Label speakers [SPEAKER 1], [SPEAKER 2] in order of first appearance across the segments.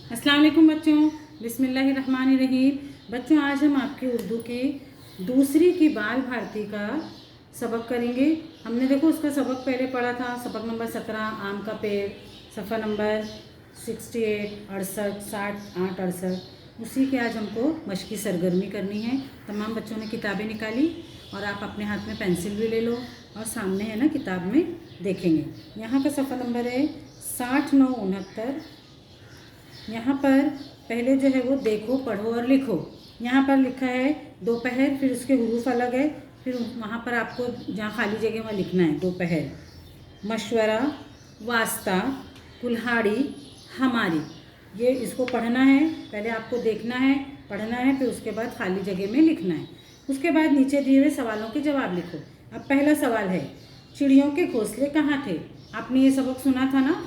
[SPEAKER 1] अस्सलाम वालेकुम बच्चों, बिस्मिल्लाहिर्रहमानिर्रहीम। बच्चों, आज हम आपकी उर्दू की दूसरी की बाल भारती का सबक करेंगे। हमने देखो उसका सबक पहले पढ़ा था, सबक नंबर 17 आम का पेड़, सफ़ा नंबर 68 68 60 8 68। उसी के आज हमको मश्की सरगर्मी करनी है। तमाम बच्चों ने किताबें निकाली और आप अपने हाथ में पेंसिल भी ले लो और सामने है ना किताब में देखेंगे। यहाँ का सफ़ा नंबर है 60 9 69। यहाँ पर पहले जो है वो देखो, पढ़ो और लिखो। यहाँ पर लिखा है दोपहर, फिर उसके हुरूफ अलग है, फिर वहाँ पर आपको जहाँ खाली जगह वहाँ लिखना है दोपहर, मशवरा, वास्ता, कुल्हाड़ी, हमारी। ये इसको पढ़ना है, पहले आपको देखना है, पढ़ना है, फिर उसके बाद खाली जगह में लिखना है। उसके बाद नीचे दिए हुए सवालों के जवाब लिखो। अब पहला सवाल है, चिड़ियों के घोंसले कहाँ थे? आपने ये सबक सुना था ना?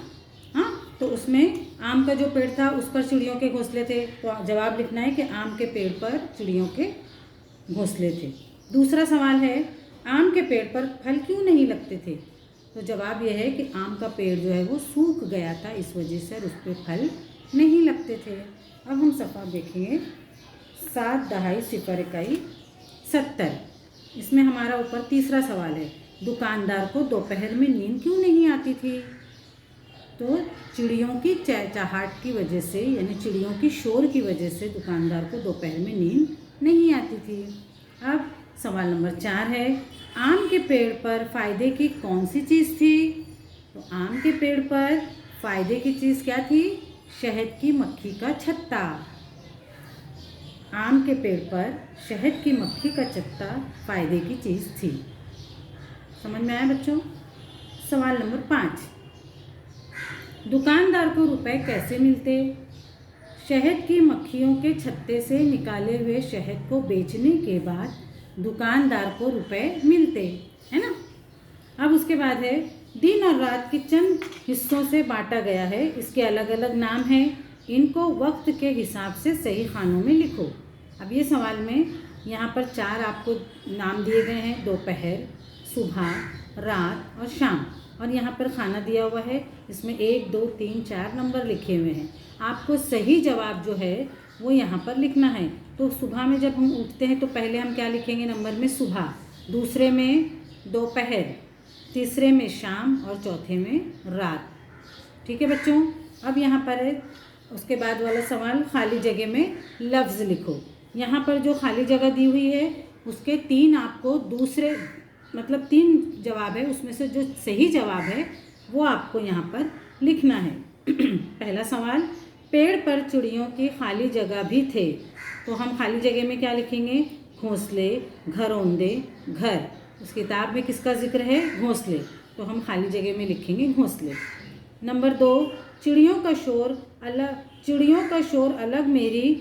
[SPEAKER 1] हाँ, तो उसमें आम का जो पेड़ था उस पर चिड़ियों के घोंसले थे, तो जवाब लिखना है कि आम के पेड़ पर चिड़ियों के घोंसले थे। दूसरा सवाल है, आम के पेड़ पर फल क्यों नहीं लगते थे? तो जवाब यह है कि आम का पेड़ जो है वो सूख गया था, इस वजह से उस पर फल नहीं लगते थे। अब हम सफ़ा देखेंगे 7 दहाई 0 इकाई 70। इसमें हमारा ऊपर तीसरा सवाल है, दुकानदार को दोपहर में नींद क्यों नहीं आती थी? तो चिड़ियों की चहचहाट की वजह से, यानी चिड़ियों की शोर की वजह से दुकानदार को दोपहर में नींद नहीं आती थी। अब सवाल नंबर 4 है, आम के पेड़ पर फ़ायदे की कौन सी चीज़ थी? तो आम के पेड़ पर फ़ायदे की चीज़ क्या थी? शहद की मक्खी का छत्ता। आम के पेड़ पर शहद की मक्खी का छत्ता फ़ायदे की चीज़ थी। समझ में आया बच्चों? सवाल नंबर 5, दुकानदार को रुपए कैसे मिलते? शहद की मक्खियों के छत्ते से निकाले हुए शहद को बेचने के बाद दुकानदार को रुपए मिलते, है ना? अब उसके बाद है, दिन और रात के चंद हिस्सों से बांटा गया है, इसके अलग अलग नाम हैं, इनको वक्त के हिसाब से सही खानों में लिखो। अब ये सवाल में यहाँ पर 4 आपको नाम दिए गए हैं, दोपहर, सुबह, रात और शाम, और यहाँ पर खाना दिया हुआ है, इसमें 1 2 3 4 नंबर लिखे हुए हैं। आपको सही जवाब जो है वो यहाँ पर लिखना है। तो सुबह में जब हम उठते हैं तो पहले हम क्या लिखेंगे नंबर में? सुबह, दूसरे में दोपहर, तीसरे में शाम और चौथे में रात। ठीक है बच्चों? अब यहाँ पर है उसके बाद वाला सवाल, खाली जगह में लफ्ज़ लिखो। यहाँ पर जो खाली जगह दी हुई है उसके 3 आपको दूसरे मतलब 3 जवाब है, उसमें से जो सही जवाब है वो आपको यहाँ पर लिखना है। पहला सवाल, पेड़ पर चिड़ियों की खाली जगह भी थे, तो हम खाली जगह में क्या लिखेंगे? घोंसले, घरौंदे, घर। उस किताब में किसका जिक्र है? घोंसले, तो हम खाली जगह में लिखेंगे घोंसले। नंबर 2, चिड़ियों का शोर अलग मेरी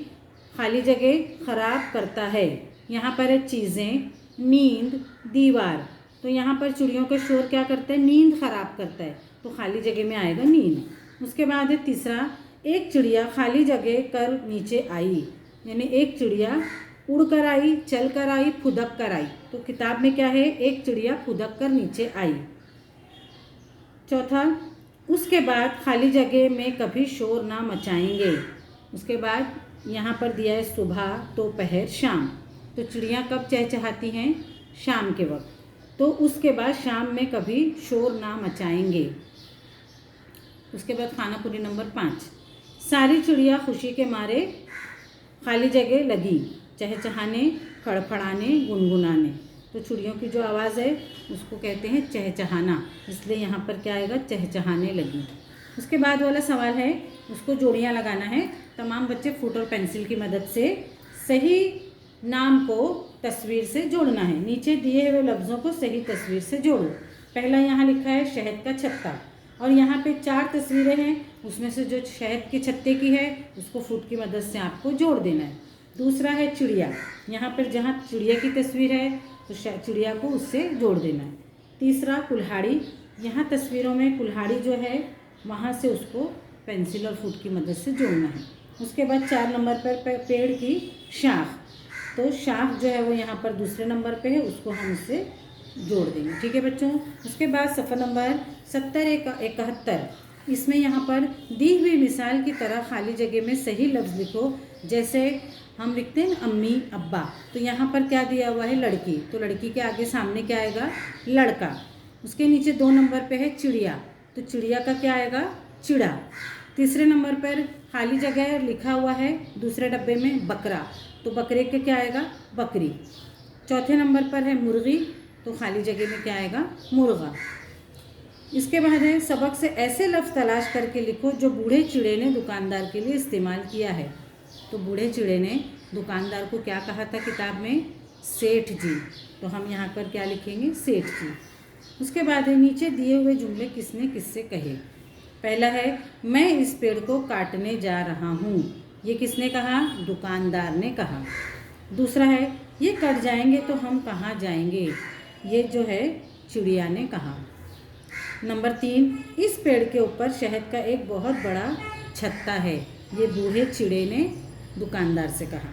[SPEAKER 1] खाली जगह खराब करता है। यहाँ पर है चीज़ें, नींद, दीवार। तो यहाँ पर चिड़ियों का शोर क्या करता है? नींद खराब करता है, तो खाली जगह में आएगा नींद। उसके बाद है तीसरा, एक चिड़िया खाली जगह कर नीचे आई, यानी एक चिड़िया उड़ कर आई, चल कर आई, फुदक कर आई। तो किताब में क्या है? एक चिड़िया फुदक कर नीचे आई। चौथा, उसके बाद खाली जगह में कभी शोर ना मचाएंगे। उसके बाद यहाँ पर दिया है सुबह, दोपहर, शाम। तो चिड़ियाँ कब चहचहाती हैं? शाम के वक्त। तो उसके बाद शाम में कभी शोर ना मचाएंगे। उसके बाद खाना पूरी नंबर 5, सारी चिड़िया खुशी के मारे खाली जगह लगी चहचहाने, फड़फड़ाने, गुनगुनाने। तो चिड़ियों की जो आवाज़ है उसको कहते हैं चहचहाना, इसलिए यहाँ पर क्या आएगा? चहचहाने लगी। उसके बाद वाला सवाल है, उसको जोड़ियाँ लगाना है। तमाम बच्चे फुट और पेंसिल की मदद से सही नाम को तस्वीर से जोड़ना है। नीचे दिए हुए लफ्ज़ों को सही तस्वीर से जोड़ो। पहला यहाँ लिखा है शहद का छत्ता, और यहाँ पे 4 तस्वीरें हैं, उसमें से जो शहद के छत्ते की है उसको फुट की मदद से आपको जोड़ देना है। दूसरा है चिड़िया, यहाँ पर जहाँ चिड़िया की तस्वीर है तो चिड़िया को उससे जोड़ देना है। तीसरा कुल्हाड़ी, यहाँ तस्वीरों में कुल्हाड़ी जो है वहाँ से उसको पेंसिल और फुट की मदद से जोड़ना है। उसके बाद 4 नंबर पर पेड़ की शाख, तो शाख जो है वो यहाँ पर दूसरे नंबर पे है, उसको हम उससे जोड़ देंगे। ठीक है बच्चों? उसके बाद सफ़ा नंबर 70 71, इसमें यहाँ पर दी हुई मिसाल की तरह खाली जगह में सही लफ्ज़ लिखो। जैसे हम लिखते हैं अम्मी अब्बा, तो यहाँ पर क्या दिया हुआ है लड़की, तो लड़की के आगे सामने क्या आएगा लड़का। उसके नीचे 2 नंबर पे है चिड़िया, तो चिड़िया का क्या आएगा चिड़ा। तीसरे नंबर पर खाली जगह लिखा हुआ है दूसरे डब्बे में बकरा, तो बकरे के क्या आएगा बकरी। चौथे नंबर पर है मुर्गी, तो खाली जगह में क्या आएगा मुर्गा। इसके बाद है सबक से ऐसे लफ्ज़ तलाश करके लिखो जो बूढ़े चिड़े ने दुकानदार के लिए इस्तेमाल किया है। तो बूढ़े चिड़े ने दुकानदार को क्या कहा था किताब में सेठ जी, तो हम यहाँ पर क्या लिखेंगे सेठ जी। उसके बाद है नीचे दिए हुए जुमले किसने किससे कहे। पहला है मैं इस पेड़ को काटने जा रहा हूँ, ये किसने कहा दुकानदार ने कहा। दूसरा है ये कट जाएंगे तो हम कहाँ जाएंगे, ये जो है चिड़िया ने कहा। नंबर 3 इस पेड़ के ऊपर शहद का एक बहुत बड़ा छत्ता है, ये बूढ़े चिड़े ने दुकानदार से कहा।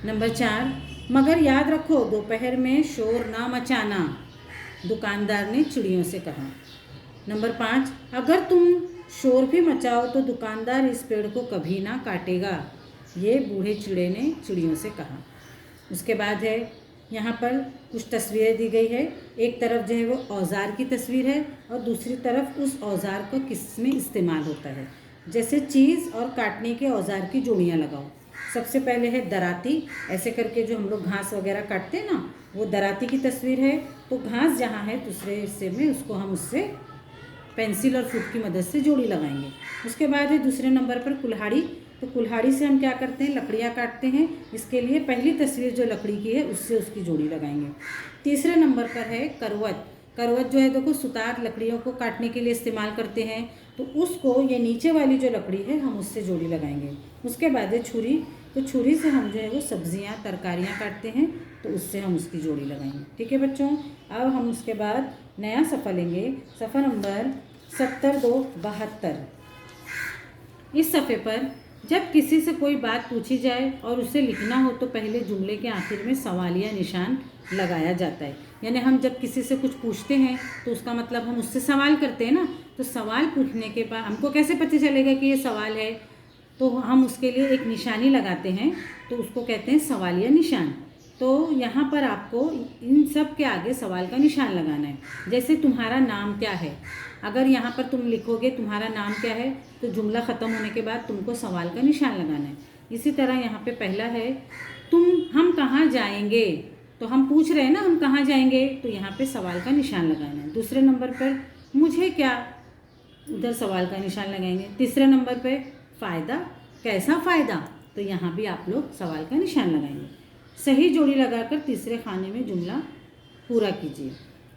[SPEAKER 1] नंबर 4 मगर याद रखो दोपहर में शोर ना मचाना, दुकानदार ने चिड़ियों से कहा। नंबर 5 अगर तुम शोर भी मचाओ तो दुकानदार इस पेड़ को कभी ना काटेगा, ये बूढ़े चिड़े ने चिड़ियों से कहा। उसके बाद है यहाँ पर कुछ तस्वीरें दी गई है, एक तरफ जो है वो औज़ार की तस्वीर है और दूसरी तरफ उस औज़ार को किस में इस्तेमाल होता है। जैसे चीज़ और काटने के औज़ार की जोड़ियाँ लगाओ। सबसे पहले है दराती, ऐसे करके जो हम लोग घास वगैरह काटते हैं ना, वो दराती की तस्वीर है। तो घास जहाँ है दूसरे हिस्से में उसको हम उससे पेंसिल और फुट की मदद से जोड़ी लगाएंगे। उसके बाद है दूसरे नंबर पर कुल्हाड़ी, तो कुल्हाड़ी से हम क्या करते हैं लकड़ियाँ काटते हैं, इसके लिए पहली तस्वीर जो लकड़ी की है उससे उसकी जोड़ी लगाएंगे। तीसरे नंबर पर है करवट, करवट जो है देखो सुतार लकड़ियों को काटने के लिए इस्तेमाल करते हैं, तो उसको ये नीचे वाली जो लकड़ी है हम उससे जोड़ी लगाएंगे। उसके बाद है छुरी, तो छुरी से हम जो है वो सब्जियां तरकारियां काटते हैं, तो उससे हम उसकी जोड़ी लगाएंगे। ठीक है बच्चों, अब हम उसके बाद नया सफ़ा लेंगे, सफ़ा नंबर 7272। इस सफ़े पर जब किसी से कोई बात पूछी जाए और उसे लिखना हो तो पहले जुमले के आखिर में सवालिया निशान लगाया जाता है। यानी हम जब किसी से कुछ पूछते हैं तो उसका मतलब हम उससे सवाल करते हैं ना, तो सवाल पूछने के बाद हमको कैसे पता चलेगा कि ये सवाल है, तो हम उसके लिए एक निशानी लगाते हैं, तो उसको कहते हैं सवालिया निशान। तो यहाँ पर आपको इन सब के आगे सवाल का निशान लगाना है। जैसे तुम्हारा नाम क्या है, अगर यहाँ पर तुम लिखोगे तुम्हारा नाम क्या है, तो जुमला ख़त्म होने के बाद तुमको सवाल का निशान लगाना है। इसी तरह यहाँ पे पहला है हम कहाँ जाएंगे, तो हम पूछ रहे हैं ना हम कहाँ जाएंगे, तो यहाँ पे सवाल का निशान लगाना है। दूसरे नंबर पर मुझे क्या, उधर सवाल का निशान लगाएंगे। तीसरे नंबर पे फ़ायदा, कैसा फ़ायदा, तो यहाँ भी आप लोग सवाल का निशान लगाएंगे। सही जोड़ी लगाकर तीसरे खाने में जुमला पूरा कीजिए।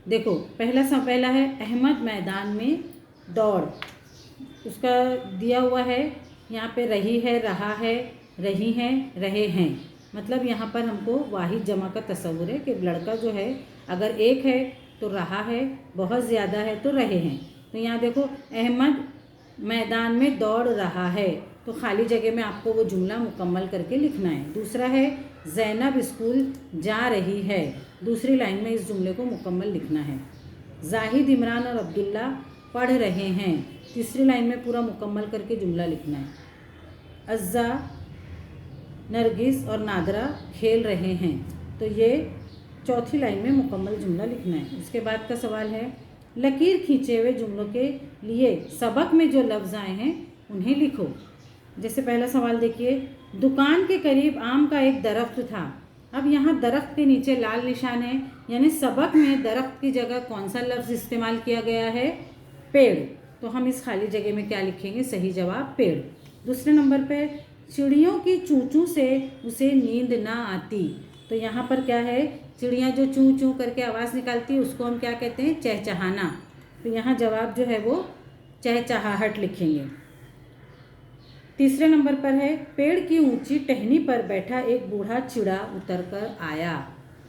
[SPEAKER 1] देखो पहला है अहमद मैदान में दौड़, उसका दिया हुआ है यहाँ पे रही है, रहा है, रही हैं, रहे हैं। मतलब यहाँ पर हमको वाहिद जमा का तस्वुर है कि लड़का जो है अगर एक है तो रहा है, बहुत ज़्यादा है तो रहे हैं। तो यहाँ देखो अहमद मैदान में दौड़ रहा है, तो खाली जगह में आपको वो जुमला मुकम्मल करके लिखना है। दूसरा है ज़ैनब स्कूल जा रही है, दूसरी लाइन में इस जुमले को मुकम्मल लिखना है। जाहिद इमरान और अब्दुल्ला पढ़ रहे हैं, तीसरी लाइन में पूरा मुकम्मल करके जुमला लिखना है। अज़्ज़ा नरगिस और नादरा खेल रहे हैं, तो ये चौथी लाइन में मुकम्मल जुमला लिखना है। उसके बाद का सवाल है लकीर खींचे हुए जुमलों के लिए सबक में जो लफ्ज़ आए हैं उन्हें लिखो। जैसे पहला सवाल देखिए, दुकान के करीब आम का एक दरख्त था। अब यहाँ दरख्त के नीचे लाल निशान है, यानी सबक में दरख्त की जगह कौन सा लफ्ज़ इस्तेमाल किया गया है, पेड़। तो हम इस खाली जगह में क्या लिखेंगे, सही जवाब पेड़। दूसरे नंबर पे चिड़ियों की चूँ चूँ से उसे नींद ना आती, तो यहाँ पर क्या है, चिड़ियाँ जो चूँ चूँ करके आवाज़ निकालती है उसको हम क्या कहते हैं, चहचहाना। तो यहाँ जवाब जो है वो चहचहाहट लिखेंगे। तीसरे नंबर पर है पेड़ की ऊंची टहनी पर बैठा एक बूढ़ा चिड़ा उतर कर आया।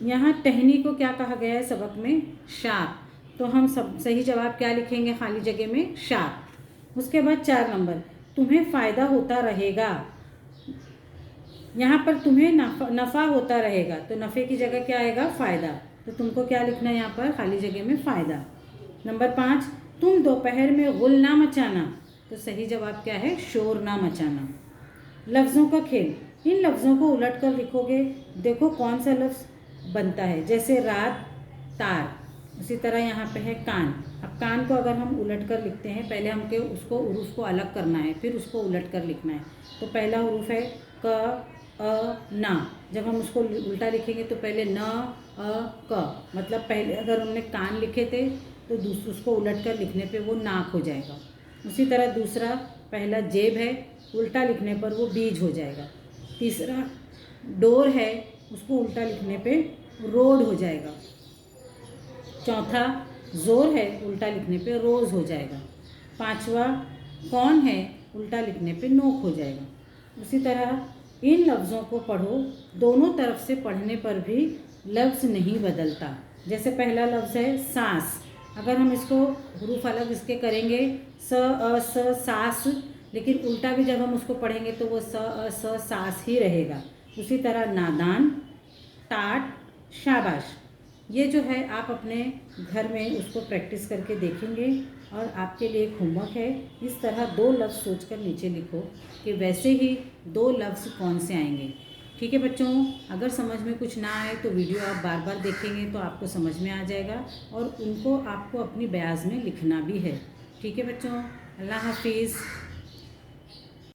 [SPEAKER 1] यहाँ टहनी को क्या कहा गया है सबक में, शाख। तो हम सब सही जवाब क्या लिखेंगे खाली जगह में, शाख। उसके बाद 4 नंबर, तुम्हें फ़ायदा होता रहेगा। यहाँ पर तुम्हें नफ़ा होता रहेगा, तो नफ़े की जगह क्या आएगा, फ़ायदा। तो तुमको क्या लिखना है यहाँ पर खाली जगह में, फ़ायदा। नंबर 5, तुम दोपहर में गुल ना मचाना, तो सही जवाब क्या है? शोर ना मचाना। लफ्ज़ों का खेल, इन लफ्ज़ों को उलट कर लिखोगे, देखो कौन सा लफ्ज़ बनता है। जैसे रात, तार। उसी तरह यहाँ पे है कान। अब कान को अगर हम उलट कर लिखते हैं, पहले हमको उसको उरूफ को अलग करना है, फिर उसको उलट कर लिखना है। तो पहला उरूफ है क, अ, ना। जब हम उसको उल्टा लिखेंगे तो पहले न, अ, क, मतलब पहले अगर हमने कान लिखे थे तो उसको उलट कर लिखने पे वो नाक हो जाएगा। उसी तरह दूसरा, पहला जेब है, उल्टा लिखने पर वो बीज हो जाएगा। तीसरा डोर है, उसको उल्टा लिखने पे रोड हो जाएगा। चौथा ज़ोर है, उल्टा लिखने पे रोज़ हो जाएगा। पांचवा कौन है, उल्टा लिखने पे नोक हो जाएगा। उसी तरह इन लफ्ज़ों को पढ़ो, दोनों तरफ से पढ़ने पर भी लफ्ज़ नहीं बदलता। जैसे पहला लफ्ज़ है सांस, अगर हम इसको हुरूफ अलग इसके करेंगे स, अ, स, सास, लेकिन उल्टा भी जब हम उसको पढ़ेंगे तो वो स, अ, स, सास ही रहेगा। उसी तरह नादान, टाट, शाबाश। ये जो है आप अपने घर में उसको प्रैक्टिस करके देखेंगे। और आपके लिए एक होमवर्क है, इस तरह 2 लफ्ज़ सोचकर नीचे लिखो कि वैसे ही 2 लफ्ज़ कौन से आएंगे। ठीक है बच्चों, अगर समझ में कुछ ना आए तो वीडियो आप बार बार देखेंगे तो आपको समझ में आ जाएगा, और उनको आपको अपनी बयाज़ में लिखना भी है। ठीक है बच्चों, अल्लाह हाफिज़।